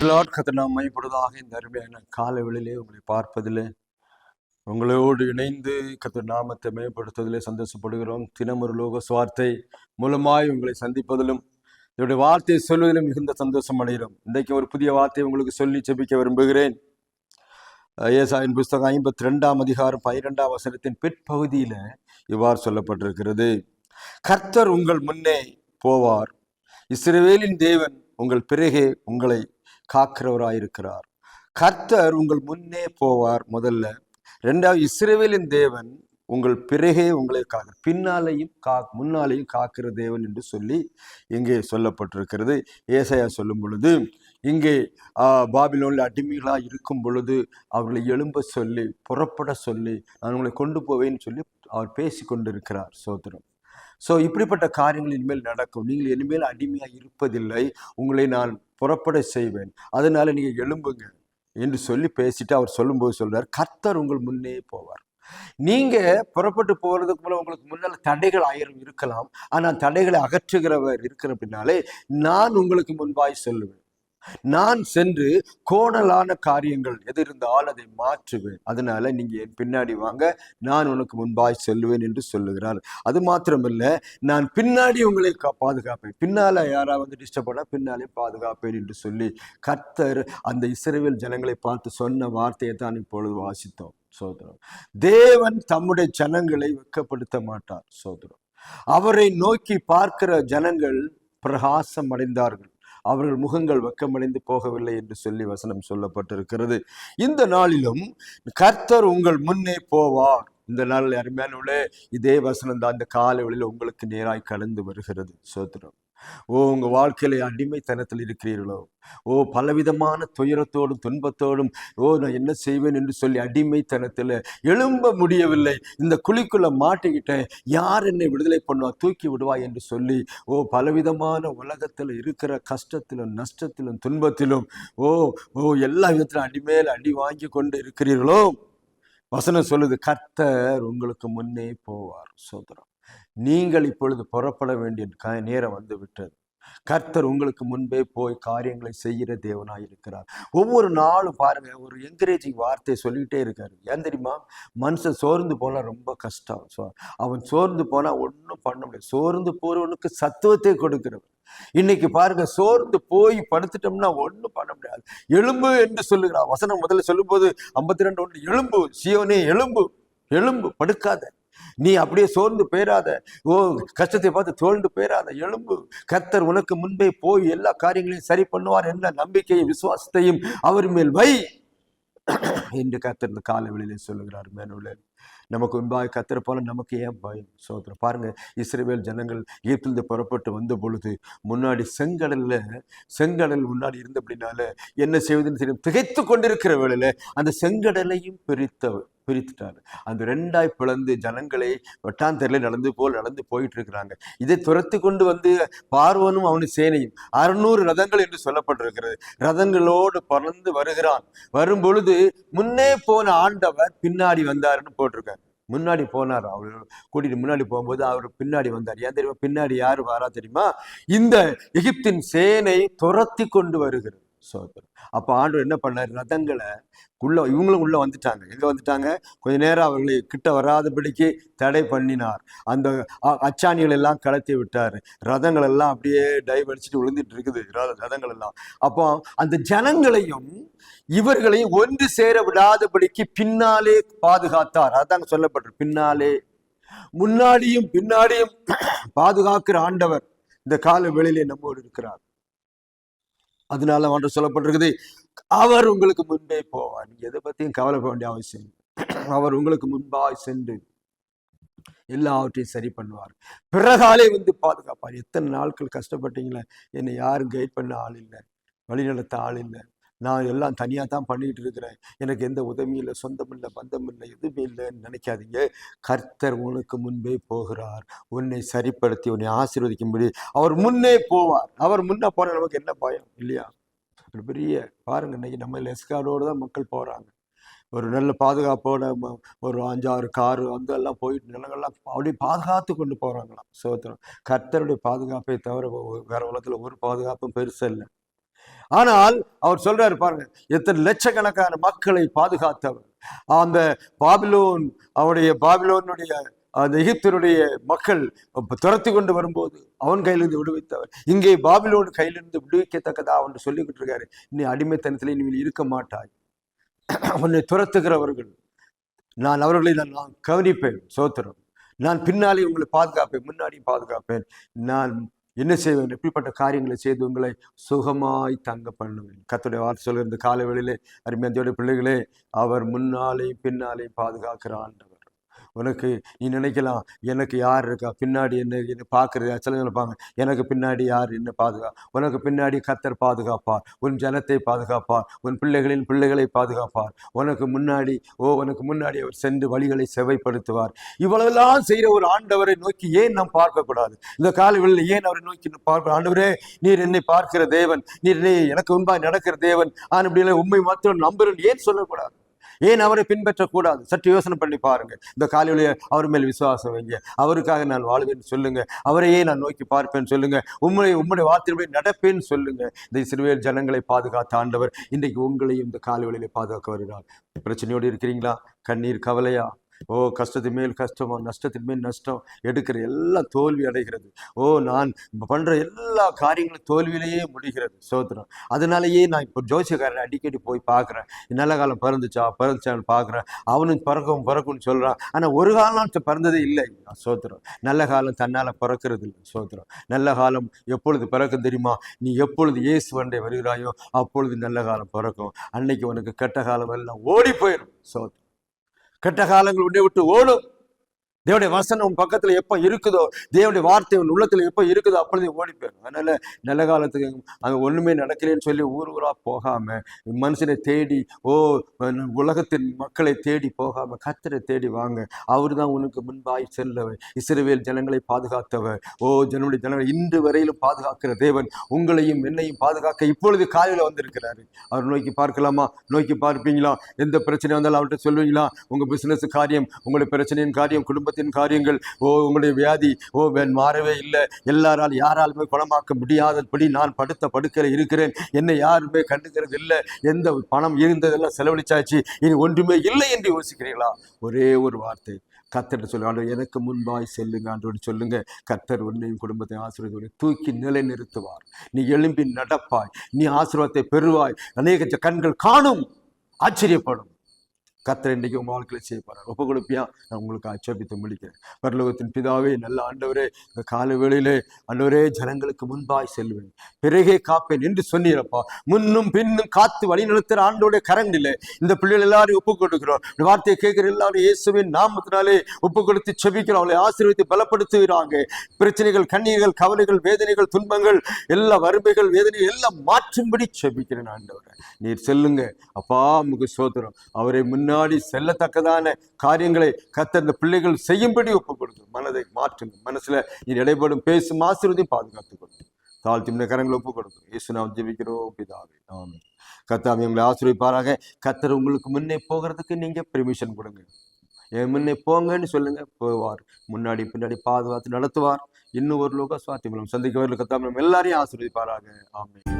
கர்த்தர் நாம் மையப்படுவதாக இந்த அருமையான காலவெளியிலே உங்களை பார்ப்பதிலே உங்களோடு இணைந்து கர்த்தர் நாமத்தை மேம்படுத்துவதிலே சந்தோஷப்படுகிறோம். தினமொரு லோக சுவார்த்தை மூலமாய் உங்களை சந்திப்பதிலும் என்னுடைய வார்த்தையை சொல்வதிலும் மிகுந்த சந்தோஷம் அடைகிறோம். இன்றைக்கு ஒரு புதிய வார்த்தையை உங்களுக்கு சொல்லி செபிக்க விரும்புகிறேன். ஏசாயின் புஸ்தகம் 52ஆம் அதிகாரம் 12ஆம் வசனத்தின் பிற்பகுதியில இவ்வாறு சொல்லப்பட்டிருக்கிறது. கர்த்தர் உங்கள் முன்னே போவார், இஸ்ரவேலின் தேவன் உங்கள் பிறகே உங்களை காக்கிறவராயிருக்கிறார். கர்த்தர் உங்கள் முன்னே போவார் முதல்ல. ரெண்டாவது, இஸ்ரவேலின் தேவன் உங்கள் பிறகே உங்களை பின்னாலேயும் முன்னாலேயும் காக்கிற தேவன் என்று சொல்லி இங்கே சொல்லப்பட்டிருக்கிறது. ஏசாயா சொல்லும் பொழுது இங்கே பாபிலோனில் அடிமைகளாக இருக்கும் பொழுது அவர்களை எழும்ப சொல்லி புறப்பட சொல்லி நான் உங்களை கொண்டு போவேன்னு சொல்லி அவர் பேசி கொண்டிருக்கிறார். சோதரம். இப்படிப்பட்ட காரியங்கள் இனிமேல் நடக்கும். நீங்கள் இனிமேல் அடிமையாக இருப்பதில்லை, உங்களை நான் புறப்பட செய்வேன், அதனால நீங்கள் எழும்புங்க என்று சொல்லி பேசிட்டு அவர் சொல்லும்போது சொல்றார், கர்த்தர் உங்கள் முன்னே போவார். நீங்க புறப்பட்டு போறதுக்கு மேல உங்களுக்கு முன்னால தடைகள் 1000 இருக்கலாம், ஆனால் தடைகளை அகற்றுகிறவர் இருக்கிற பின்னாலே நான் உங்களுக்கு முன்பாய் சொல்லுவேன். நான் சென்று கோணலான காரியங்கள் எது இருந்தால் அதை மாற்றுவேன், அதனால நீங்க என் பின்னாடி வாங்க, நான் உனக்கு முன்பாய் செல்லுவேன் என்று சொல்லுகிறார். அது மாத்திரமல்ல, நான் பின்னாடி உங்களை பாதுகாப்பேன், பின்னால யாராவது டிஸ்டர்ப் பண்ணா பின்னாலே பாதுகாப்பேன் என்று சொல்லி கர்த்தர் அந்த இஸ்ரவேல் ஜனங்களை பார்த்து சொன்ன வார்த்தையை தான் இப்பொழுது வாசித்தோம். சோதரம். தேவன் தம்முடைய ஜனங்களை வெட்கப்படுத்த மாட்டார். சோதரம். அவரை நோக்கி பார்க்கிற ஜனங்கள் பிரகாசம் அடைந்தார்கள், அவர்கள் முகங்கள் வெக்கமடைந்து போகவில்லை என்று சொல்லி வசனம் சொல்லப்பட்டிருக்கிறது. இந்த நாளிலும் கர்த்தர் உங்கள் முன்னே போவார். இந்த நாளில் அருமையானவர்களே, இதே வசனம் தான் இந்த காலவெளியில் உங்களுக்கு நேராய் கடந்து வருகிறது. சோத்திரம். உங்க வாழ்க்கையில அடிமைத்தனத்தில் இருக்கிறீர்களோ, பலவிதமான துயரத்தோடும் துன்பத்தோடும் நான் என்ன செய்வேன் என்று சொல்லி அடிமைத்தனத்துல எழும்ப முடியவில்லை, இந்த குழிக்குள்ள மாட்டிக்கிட்டேன், யார் என்னை விடுதலை பண்ணுவா, தூக்கி விடுவா என்று சொல்லி பலவிதமான உலகத்துல இருக்கிற கஷ்டத்திலும் நஷ்டத்திலும் துன்பத்திலும் எல்லா விதத்திலும் அடிமேல் அடி வாங்கி கொண்டு இருக்கிறீர்களோ, வசனம் சொல்லுது, கர்த்தர் உங்களுக்கு முன்னே போவார். சோதரம். நீங்கள் இப்பொழுது புறப்பட வேண்டிய நேரம் வந்து விட்டது. கர்த்தர் உங்களுக்கு முன்பே போய் காரியங்களை செய்கிற தேவனாய் இருக்கிறார். ஒவ்வொரு நாளும் பாருங்க, ஒரு என்கரேஜிங் வார்த்தையை சொல்லிக்கிட்டே இருக்காரு. ஏன் தெரியுமா? மனுஷன் சோர்ந்து போனா ரொம்ப கஷ்டம். அவன் சோர்ந்து போனா ஒன்றும் பண்ண முடியாது. சோர்ந்து போறவனுக்கு சத்துவத்தை கொடுக்கிறவன். இன்னைக்கு பாருங்க, சோர்ந்து போய் படுத்துட்டோம்னா ஒன்றும் பண்ண முடியாது. எழும்பு என்று சொல்லுகிறான் வசனம். முதல்ல சொல்லும் போது 52:1, எழும்பு சீயோனே, எழும்பு, எழும்பு, படுக்காத, நீ அப்படியே சோர்ந்து போயிடாத, கஷ்டத்தை பார்த்து தோழ்ந்து போயிடாத, எழும்பு, கர்த்தர் உனக்கு முன்பே போய் எல்லா காரியங்களையும் சரி பண்ணுவார் என்ற நம்பிக்கையும் விசுவாசத்தையும் அவர் மேல் வை என்று கர்த்தர் இந்த காலவெளியிலே சொல்லுகிறார். மேனுள்ள நமக்கு முன்பாக கர்த்தர் போல நமக்கு ஏன் பயம்? சோதரம். பாருங்க, இஸ்ரவேல் ஜனங்கள் எகிப்திலிருந்து புறப்பட்டு வந்த பொழுது முன்னாடி செங்கடல் முன்னாடி இருந்தபடினால என்ன செய்வதுன்னு தெரியும், திகைத்து கொண்டிருக்கிற வேளையில அந்த செங்கடலையும் பிரித்துட்டாரு. அந்த 2ஆய் பிளந்து ஜனங்களை வெட்டாந்தரையில நடந்து போயிட்டு இருக்கிறாங்க. இதை துரத்தி கொண்டு வந்து பார்வோனும் அவனு சேனையும் 600 ரதங்கள் என்று சொல்லப்பட்டிருக்கிறது, ரதங்களோடு பறந்து வருகிறான். வரும் பொழுது முன்னே போன ஆண்டவர் பின்னாடி வந்தாருன்னு போட்டிருக்காரு. முன்னாடி போனார், அவர் கூட்டிட்டு முன்னாடி போகும்போது அவர் பின்னாடி வந்தார். ஏன் தெரியுமா? பின்னாடி யாரு வரா தெரியுமா? இந்த எகிப்தின் சேனை துரத்தி கொண்டு வருகிறது. சோதரர். அப்ப ஆண்டவர் என்ன பண்ணார்? ரதங்களை இவங்களும் உள்ள வந்துட்டாங்க. எங்க வந்துட்டாங்க? கொஞ்ச நேரம் அவர்களை கிட்ட வராதபடிக்கு தடை பண்ணினார். அந்த அச்சாணிகள் எல்லாம் கலத்தி விட்டாரு. ரதங்கள் எல்லாம் அப்படியே டைவ் அடிச்சுட்டு விழுந்துட்டு இருக்குது ரதங்கள் எல்லாம். அப்போ அந்த ஜனங்களையும் இவர்களையும் ஒன்று சேர விடாதபடிக்கு பின்னாலே பாதுகாத்தார். அதாங்க சொல்லப்பட்டு, பின்னாலே முன்னாடியும் பின்னாடியும் பாதுகாக்கிற ஆண்டவர் இந்த கால வேளையிலே நம்மோடு இருக்கிறார். அதனால ஆண்டவர் சொல்லப்பட்டிருக்குது, அவர் உங்களுக்கு முன்பே போவார். நீங்க எதை பத்தியும் கவலைப்பட வேண்டிய அவசியம் இல்லை. அவர் உங்களுக்கு முன்பாய் சென்று எல்லாவற்றையும் சரி பண்ணுவார். பிறகாலே வந்து பாதுகாப்பார். எத்தனை நாட்கள் கஷ்டப்பட்டீங்களே, என்னை யாரும் கைட் பண்ண ஆள் இல்லை, வழிநடத்த ஆள் இல்லை, நான் எல்லாம் தனியாக தான் பண்ணிக்கிட்டு இருக்கிறேன், எனக்கு எந்த உதவியும் இல்லை, சொந்தம் இல்லை, பந்தம் இல்லை, எதுவுமே இல்லைன்னு நினைக்காதீங்க. கர்த்தர் உனக்கு முன்பே போகிறார். உன்னை சரிப்படுத்தி உன்னை ஆசீர்வதிக்கும்படி அவர் முன்னே போவார். அவர் முன்னே போன நமக்கு என்ன பயம் இல்லையா? பெரிய பாருங்க, இன்னைக்கு நம்ம லெஸ்கார்டோடு தான் மக்கள் போகிறாங்க. ஒரு நல்ல பாதுகாப்போட ஒரு 5-6 காரு வந்து எல்லாம் போயிட்டு நிலங்கள்லாம் அப்படியே பாதுகாத்து கொண்டு போகிறாங்களாம். சோத்திரம். கர்த்தருடைய பாதுகாப்பை தவிர வேற உலகத்தில் ஒரு பாதுகாப்பும் பெருசாக இல்லை. ஆனால் அவர் சொல்றாரு பாருங்க, எத்தனை லட்சக்கணக்கான மக்களை பாதுகாத்தவர். அந்த பாபிலோன், அவருடைய பாபிலோனுடைய அந்த எகிப்தினுடைய மக்கள் துரத்தி கொண்டு வரும்போது அவன் கையிலிருந்து விடுவித்தவர். இங்கே பாபிலோன் கையிலிருந்து விடுவிக்கத்தக்கதா அவன் சொல்லிக்கிட்டு இருக்காரு, நீ அடிமைத்தனத்திலே நீ இருக்க மாட்டாய். உன்னை துரத்துகிறவர்கள் நான் அவர்களை நான் கவனிப்பேன், சோத்திரம். நான் பின்னாலே உங்களை பாதுகாப்பேன், முன்னாடியும் பாதுகாப்பேன். நான் என்ன செய்வேன், எப்படிப்பட்ட காரியங்களை செய்து உங்களை சுகமாய் தங்க பண்ணுவேன். கர்த்தருடைய வார்த்தை சொல்கிற இந்த காலை வேளையிலே அருமையான பிள்ளைகளே, அவர் முன்னாலேயும் பின்னாலேயும் பாதுகாக்கிற ஆண்டவர். உனக்கு நீ நினைக்கலாம், எனக்கு யார் இருக்கா பின்னாடி, என்ன பார்க்கறது சில நினைப்பாங்க, எனக்கு பின்னாடி யார் என்ன உனக்கு பின்னாடி கர்த்தர் பாதுகாப்பார். உன் ஜனத்தை பாதுகாப்பார், உன் பிள்ளைகளின் பிள்ளைகளை பாதுகாப்பார். உனக்கு முன்னாடி அவர் சென்று வழிகளை செவைப்படுத்துவார். இவ்வளவெல்லாம் செய்கிற ஒரு ஆண்டவரை நோக்கி ஏன் நாம் பார்க்கக்கூடாது? இந்த காலங்களில் ஏன் அவரை நோக்கி பார்க்க? ஆண்டவரே, நீர் என்னை பார்க்கிற தேவன், நீர் எனக்கு முன்பாக நடக்கிற தேவன், ஆனால் உண்மை மாத்திரம் நம்புறேன் ஏன் சொல்லக்கூடாது? ஏன் அவரை பின்பற்றக்கூடாது? சற்று யோசனை பண்ணி பாருங்க. இந்த காலையிலேயே அவர் மேல் விசுவாசம் வைங்க. அவருக்காக நான் வாழ்வேன்னு சொல்லுங்க. அவரையே நான் நோக்கி பார்ப்பேன்னு சொல்லுங்க. உம்முடைய வார்த்தையிலே நடப்பேன்னு சொல்லுங்க. இந்த இஸ்ரவேல் ஜனங்களை பாதுகாத்த ஆண்டவர் இன்றைக்கு உங்களையும் இந்த காலையிலே பாதுகாக்க வருகிறார். பிரச்சனையோடு இருக்கிறீங்களா? கண்ணீர், கவலையா? கஷ்டத்தின் மேல் கஷ்டமோ, நஷ்டத்தின் மேல் நஷ்டம், எடுக்கிற எல்லாம் தோல்வி அடைகிறது. நான் பண்ற எல்லா காரியங்களும் தோல்வியிலேயே முடிகிறது. சோதரம். அதனாலேயே நான் இப்போ ஜோசியக்காரனை அடிக்கடி போய் பார்க்குறேன். நல்ல காலம் பிறந்துச்சான்னு பார்க்குறேன். அவனும் பிறக்கும்னு சொல்கிறான். ஆனால் ஒரு காலம் பிறந்ததே இல்லை. சோத்திரம். நல்ல காலம் தன்னால் பிறக்கிறது இல்லை. சோத்திரம். நல்ல காலம் எப்பொழுது பிறக்கும் தெரியுமா? நீ எப்பொழுது இயேசு வண்டை வருகிறாயோ அப்பொழுது நல்ல காலம் பிறக்கும். அன்னைக்கு உனக்கு கெட்ட காலம் எல்லாம் ஓடி போயிடும். சோத்திரம். கெட்ட காலங்கள் உன்னை விட்டு ஓடும். தேவனுடைய வசனம் உன் பக்கத்துல எப்போ இருக்குதோ, தேவனுடைய வார்த்தை உன் உள்ளத்துல எப்போ இருக்குதோ அப்பொழுது ஓடி போயிடும். அதனால நல்ல காலத்துக்கு அங்கே ஒண்ணுமே நடக்கலன்னு சொல்லி ஊரா போகாம, மனுஷனை தேடி உலகத்தின் மக்களை தேடி போகாம கர்த்தரை தேடி வாங்க. அவர் தான் உனக்கு முன்பாய் செல்லவர். இஸ்ரவேல் ஜனங்களை பாதுகாத்தவர். ஜனங்களுடைய ஜனங்களை இன்று வரையிலும் பாதுகாக்கிற தேவன் உங்களையும் என்னையும் பாதுகாக்க இப்பொழுது காலையில வந்திருக்கிறாரு. அவர் நோக்கி பார்க்கலாமா? நோக்கி பார்ப்பீங்களா? எந்த பிரச்சனை வந்தாலும் அவர்கிட்ட சொல்லுவீங்களா? உங்க பிசினஸ் காரியம், உங்களுடைய பிரச்சனையின் காரியம், குடும்ப காரியங்கள், உங்களுடைய வியாதி மாறவே இல்லை, யாராலுமே குணமாக்க முடியாதபடி நான் படுத்த படுக்கையில் இருக்கிறேன், என்னை யாருமே கண்டுக்கிறது இல்லை, எந்த பணம் இருந்ததெல்லாம் செலவழிச்சாச்சு, இனி ஒன்றுமே இல்லை என்று யோசிக்கிறீங்களா? ஒரே ஒரு வார்த்தை கர்த்தர் சொல்லுங்க, எனக்கு முன்பாய் செல்லுங்க ஆண்டோடு சொல்லுங்க. கர்த்தர் உன்னையும் குடும்பத்தை ஆசீர்வாதத்தை தூக்கி நிலை நிறுத்துவார். நீ எழும்பி நடப்பாய், நீ ஆசீர்வாதத்தை பெறுவாய். அநேக கண்கள் காணும், ஆச்சரியப்படும். கர்த்தர் இன்றைக்கு உங்கள் வாழ்க்கையில் செய்ய போறார். ஒப்பு கொடுப்பியா? நான் உங்களுக்கு ஆட்சேபித்து முடிக்கிறேன். பரலோகத்தின் பிதாவே, நல்ல ஆண்டவரே, இந்த கால வேளையிலே ஆண்டவரே, ஜனங்களுக்கு முன்பாய் செல்வேன், பிறகே காப்பேன் என்று சொன்னீரப்பா. முன்னும் பின்னும் காத்து வழி நடத்துகிற ஆண்டோடைய கரண்டிலே இந்த பிள்ளைகள் எல்லாரும் ஒப்பு கொடுக்கிறோம். இந்த வார்த்தையை கேட்கிற எல்லாரும் இயேசுவின் நாமத்தினாலே ஒப்பு கொடுத்து செபிக்கிறோம். அவளை ஆசீர்வதித்து பலப்படுத்துகிறாங்க. பிரச்சனைகள், கண்ணீர்கள், கவலைகள், வேதனைகள், துன்பங்கள், எல்லா வறுமைகள், வேதனைகள் எல்லாம் மாற்றும்படி செபிக்கிறேன். ஆண்டவரை நீர் செல்லுங்க அப்பா. உங்களுக்கு சோதரம். அவரை முன்னாடி செல்லத்தக்கதான காரியங்களை கர்த்தர் இந்த பிள்ளைகள் செய்யும்படி ஒப்பு கொடுத்து மனதை மாற்றுங்க. மனசுல நீ இடைப்படும் பேசும் ஆசீர்வதியும் பாதுகாத்துக் கொடுத்து தாழ்த்தி கரங்களை ஒப்பு கொடுக்கும். இயேசு நாம் ஜெபிக்கிறோம் பிதாவே, ஆமென். கர்த்தாவே உங்களை ஆசீர்வதிப்பாராக. கர்த்தர் உங்களுக்கு முன்னே போகிறதுக்கு நீங்க பெர்மிஷன் கொடுங்க. என் முன்னே போங்கன்னு சொல்லுங்க, போவார். முன்னாடி பின்னாடி பாதுகாத்து நடத்துவார். இன்னும் ஒரு லோக சுவாத்தி மூலம் சந்திக்க வரல. கர்த்தாவே எல்லாரையும் ஆசீர்வதிப்பாராக. ஆமென்.